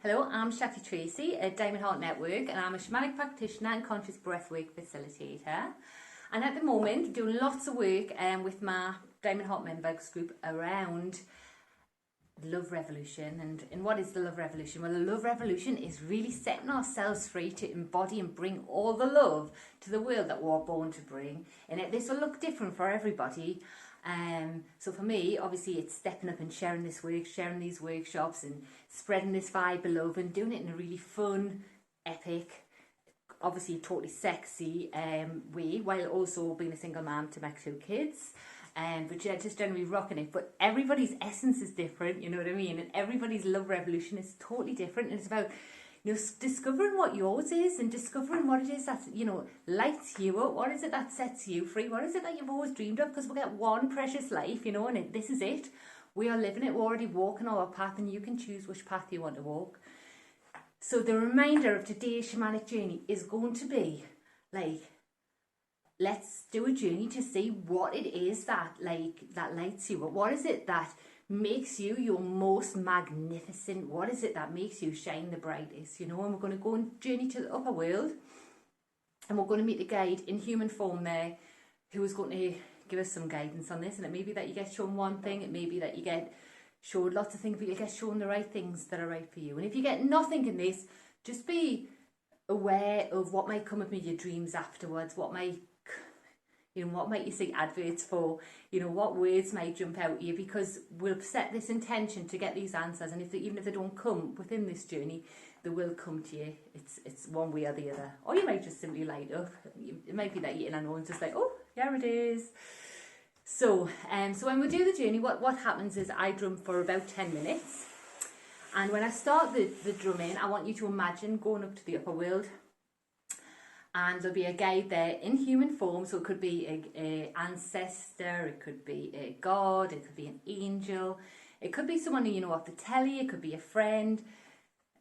Hello, I'm Shakti Tracy at Diamond Heart Network, and I'm a shamanic practitioner and conscious breathwork facilitator. And at the moment, doing lots of work with my Diamond Heart members group around the love revolution. And what is the love revolution? Well, the love revolution is really setting ourselves free to embody and bring all the love to the world that we're born to bring. And this will look different for everybody. So for me, obviously, it's stepping up and sharing this work, sharing these workshops and spreading this vibe of love and doing it in a really fun, epic, obviously totally sexy way, while also being a single mom to my 2 kids. But yeah, just generally rocking it. But everybody's essence is different, you know what I mean? And everybody's love revolution is totally different. And it's about, you know, discovering what yours is and discovering what it is that, you know, lights you up. What is it that sets you free? What is it that you've always dreamed of? Because we get one precious life, you know, and this is it. We are living it. We're already walking our path, and you can choose which path you want to walk. So the reminder of today's shamanic journey is going to be like, let's do a journey to see what it is that lights you up. What is it that makes you your most magnificent? What is it that makes you shine the brightest? You know, and we're going to go on journey to the upper world, and we're going to meet a guide in human form there who is going to give us some guidance on this. And it may be that you get shown one thing, it may be that you get shown lots of things, but you get shown the right things that are right for you. And if you get nothing in this, just be aware of what might come up in your dreams afterwards, what might you see adverts for, you know, what words might jump out at you, because we'll set this intention to get these answers, and even if they don't come within this journey, they will come to you. It's one way or the other. Or you might just simply light up. It might be that you're in and it's just like, oh, here it is. So when we do the journey, what happens is I drum for about 10 minutes. And when I start the drumming, I want you to imagine going up to the upper world. And there'll be a guide there in human form. So it could be a ancestor, it could be a god, it could be an angel, it could be someone you know off the telly, it could be a friend.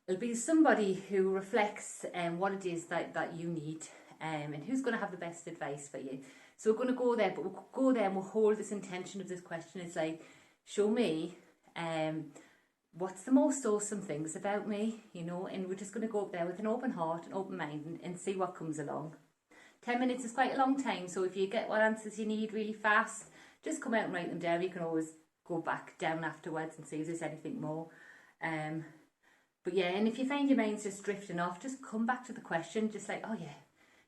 It'll be somebody who reflects what it is that you need and who's going to have the best advice for you. So we're going to go there, but we'll go there and we'll hold this intention of this question. It's like, show me what's the most awesome things about me, you know, and we're just going to go up there with an open heart, an open mind, and see what comes along. 10 minutes is quite a long time, so if you get what answers you need really fast, just come out and write them down. You can always go back down afterwards and see if there's anything more. But yeah, and if you find your mind's just drifting off, just come back to the question, just like, oh yeah,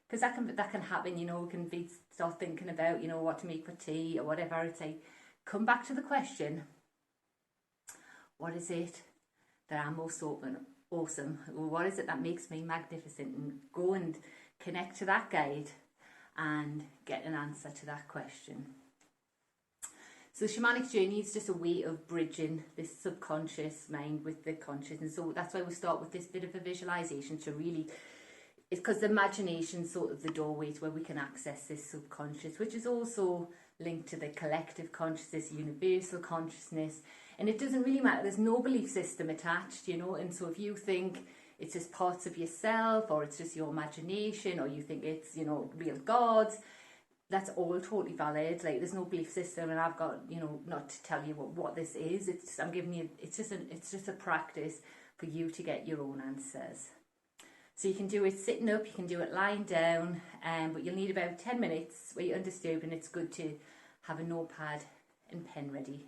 because that can happen, you know. We can start thinking about, you know, what to make for tea or whatever. It's like, come back to the question. What is it that I'm most awesome? What is it that makes me magnificent? And go and connect to that guide and get an answer to that question. So shamanic journey is just a way of bridging this subconscious mind with the conscious. And so that's why we start with this bit of a visualization to really, it's because the imagination sort of the doorway to where we can access this subconscious, which is also linked to the collective consciousness, universal consciousness. And it doesn't really matter, there's no belief system attached, you know. And so if you think it's just parts of yourself, or it's just your imagination, or you think it's, you know, real gods, that's all totally valid. Like, there's no belief system, and I've got, you know, not to tell you what this is. It's just, I'm giving you, it's just a practice for you to get your own answers. So you can do it sitting up, you can do it lying down, but you'll need about 10 minutes where you're undisturbed, and it's good to have a notepad and pen ready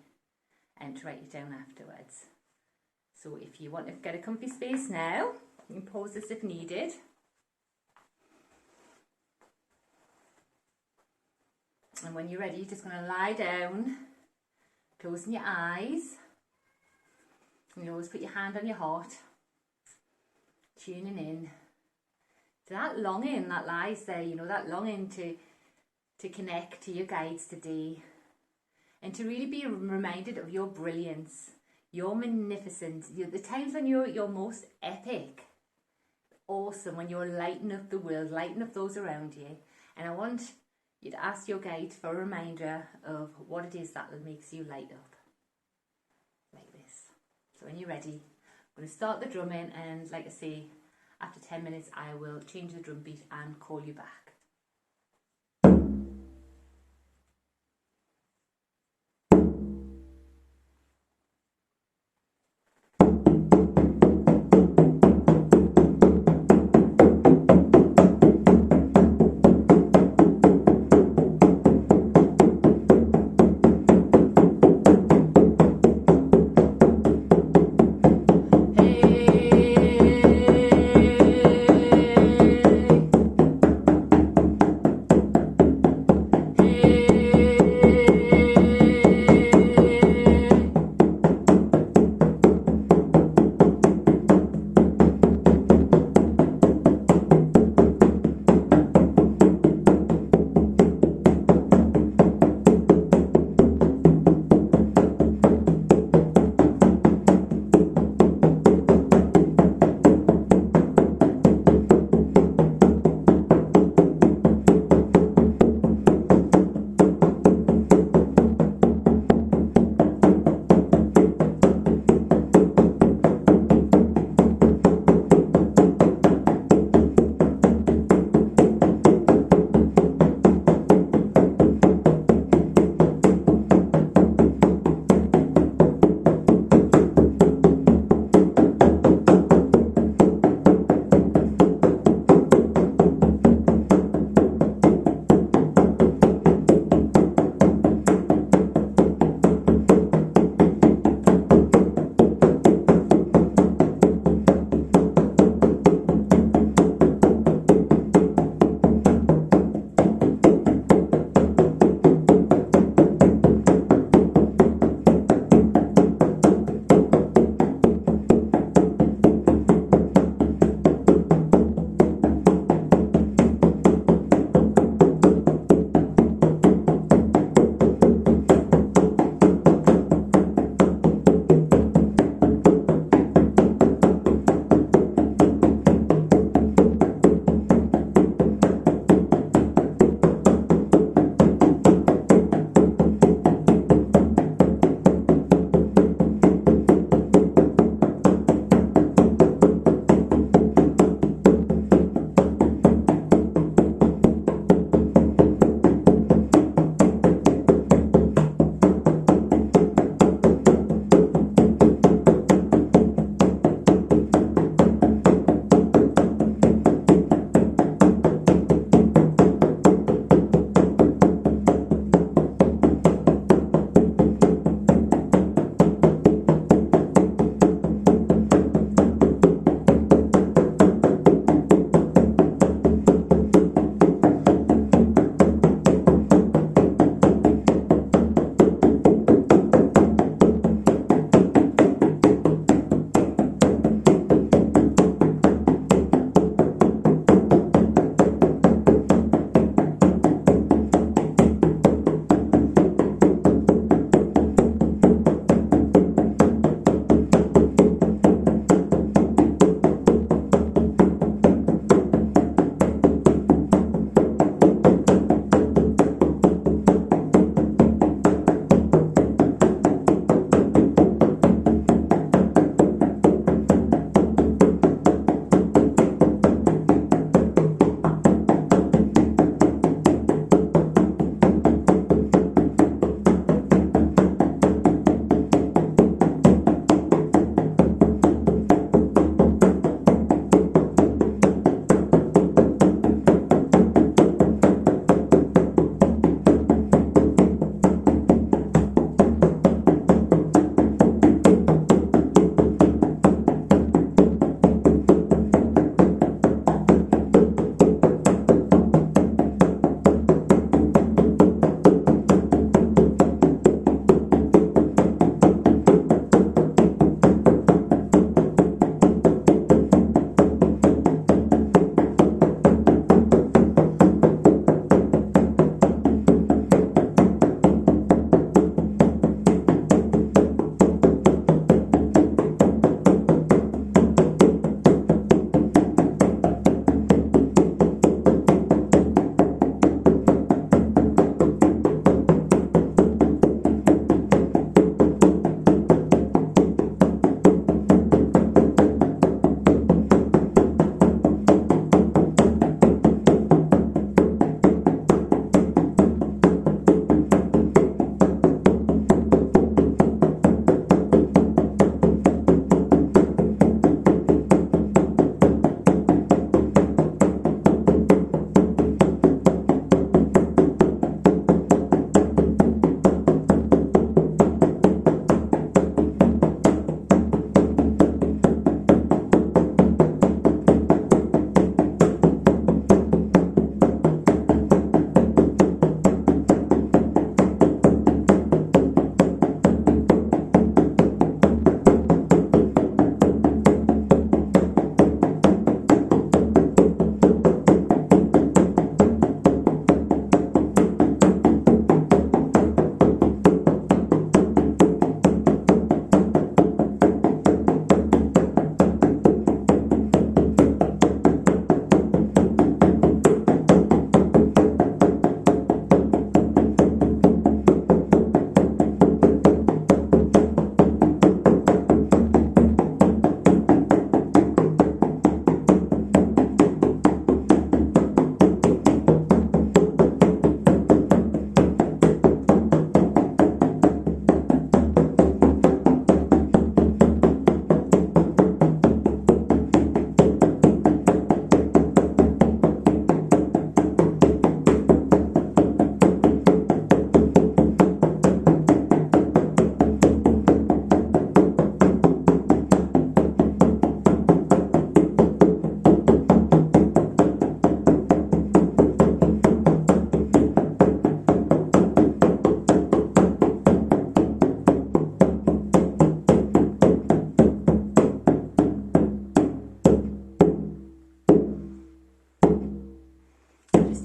and to write it down afterwards. So if you want to get a comfy space now, you can pause this if needed. And when you're ready, you're just going to lie down, closing your eyes. And you always put your hand on your heart, tuning in to that longing that lies there, you know, that longing to connect to your guides today. And to really be reminded of your brilliance, your magnificence, the times when you're your most epic, awesome, when you're lighting up the world, lighting up those around you. And I want you to ask your guide for a reminder of what it is that makes you light up, like this. So when you're ready, I'm going to start the drumming, and like I say, after 10 minutes, I will change the drum beat and call you back.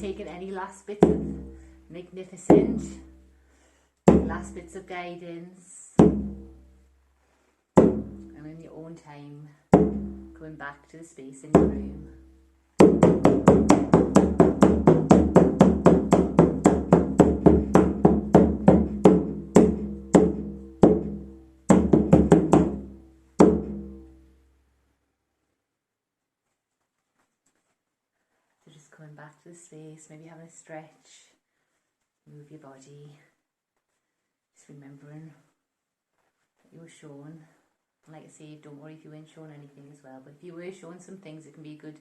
just taking any last bits of magnificent, last bits of guidance, and in your own time, going back to the space in your room. So just coming back to the space, maybe having a stretch, move your body, just remembering what you were shown. Like I say, don't worry if you weren't shown anything as well, but if you were shown some things, it can be a good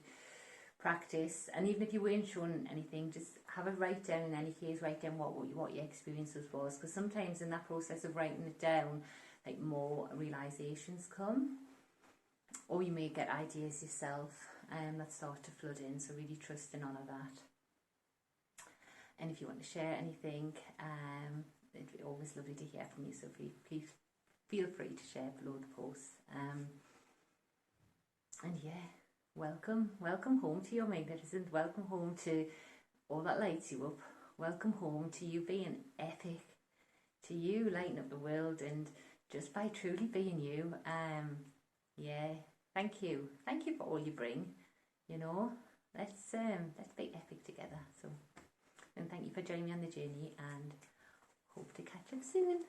practice. And even if you weren't shown anything, just have a write down. In any case, write down what your experiences was, because sometimes in that process of writing it down, like more realizations come, or you may get ideas yourself that start to flood in. So really trust and honour that. And if you want to share anything, it'd be always lovely to hear from you. So please feel free to share below the post. And yeah, welcome home to your magnificent. Welcome home to all that lights you up. Welcome home to you being epic, to you lighting up the world, and just by truly being you. Yeah, thank you for all you bring. You know, let's be epic together. So, and thank you for joining me on the journey, and hope to catch up soon.